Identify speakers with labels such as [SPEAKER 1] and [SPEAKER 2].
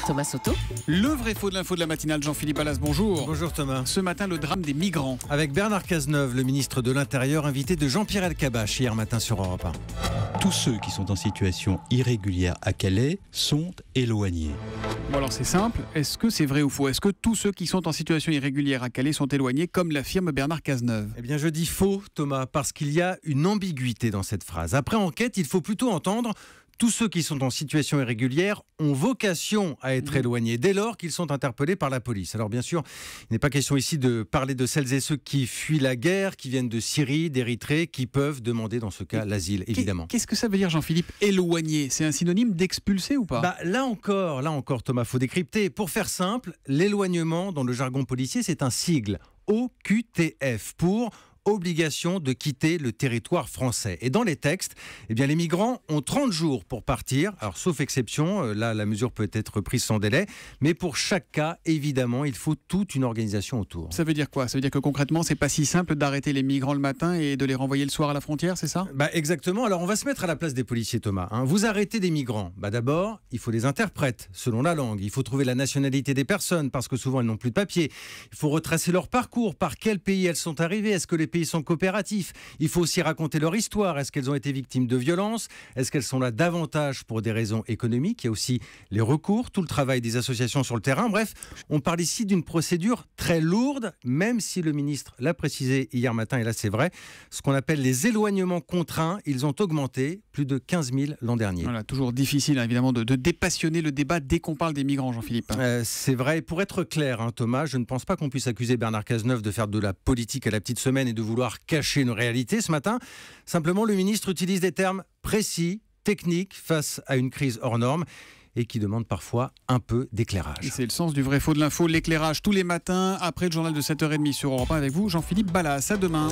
[SPEAKER 1] Thomas Soto.
[SPEAKER 2] Le vrai faux de l'info de la matinale, Jean-Philippe Ballas, bonjour.
[SPEAKER 3] Bonjour Thomas.
[SPEAKER 2] Ce matin, le drame des migrants.
[SPEAKER 3] Avec Bernard Cazeneuve, le ministre de l'Intérieur, invité de Jean-Pierre Elkabbach hier matin sur Europe 1.
[SPEAKER 4] Tous ceux qui sont en situation irrégulière à Calais sont éloignés.
[SPEAKER 2] Bon alors c'est simple, est-ce que c'est vrai ou faux? Est-ce que tous ceux qui sont en situation irrégulière à Calais sont éloignés, comme l'affirme Bernard Cazeneuve?
[SPEAKER 3] Eh bien je dis faux Thomas, parce qu'il y a une ambiguïté dans cette phrase. Après enquête, il faut plutôt entendre: tous ceux qui sont en situation irrégulière ont vocation à être éloignés dès lors qu'ils sont interpellés par la police. Alors bien sûr, il n'est pas question ici de parler de celles et ceux qui fuient la guerre, qui viennent de Syrie, d'Érythrée, qui peuvent demander dans ce cas l'asile, évidemment.
[SPEAKER 2] Qu'est-ce que ça veut dire, Jean-Philippe, éloigné? C'est un synonyme d'expulsé ou pas?
[SPEAKER 3] Là encore Thomas, faut décrypter. Pour faire simple, l'éloignement dans le jargon policier, c'est un sigle, OQTF, pour obligation de quitter le territoire français. Et dans les textes, eh bien, les migrants ont 30 jours pour partir. Alors, sauf exception, là, la mesure peut être prise sans délai. Mais pour chaque cas, évidemment, il faut toute une organisation autour.
[SPEAKER 2] Ça veut dire quoi? Ça veut dire que concrètement, c'est pas si simple d'arrêter les migrants le matin et de les renvoyer le soir à la frontière, c'est ça?
[SPEAKER 3] Exactement. Alors, on va se mettre à la place des policiers, Thomas. Vous arrêtez des migrants. D'abord, il faut des interprètes, selon la langue. Il faut trouver la nationalité des personnes, parce que souvent, elles n'ont plus de papier. Il faut retracer leur parcours. Par quel pays elles sont arrivées? Est-ce que les pays sont coopératifs? Il faut aussi raconter leur histoire. Est-ce qu'elles ont été victimes de violences? Est-ce qu'elles sont là davantage pour des raisons économiques? Il y a aussi les recours, tout le travail des associations sur le terrain. Bref, on parle ici d'une procédure très lourde, même si le ministre l'a précisé hier matin, et là c'est vrai, ce qu'on appelle les éloignements contraints, ils ont augmenté, plus de 15 000 l'an dernier.
[SPEAKER 2] Voilà, toujours difficile évidemment de dépassionner le débat dès qu'on parle des migrants, Jean-Philippe.
[SPEAKER 3] C'est vrai. Pour être clair, Thomas, je ne pense pas qu'on puisse accuser Bernard Cazeneuve de faire de la politique à la petite semaine et de vouloir cacher une réalité ce matin. Simplement, le ministre utilise des termes précis, techniques, face à une crise hors norme et qui demande parfois un peu d'éclairage.
[SPEAKER 2] C'est le sens du vrai faux de l'info, l'éclairage tous les matins après le journal de 7h30 sur Europe 1 avec vous, Jean-Philippe Ballas. À demain.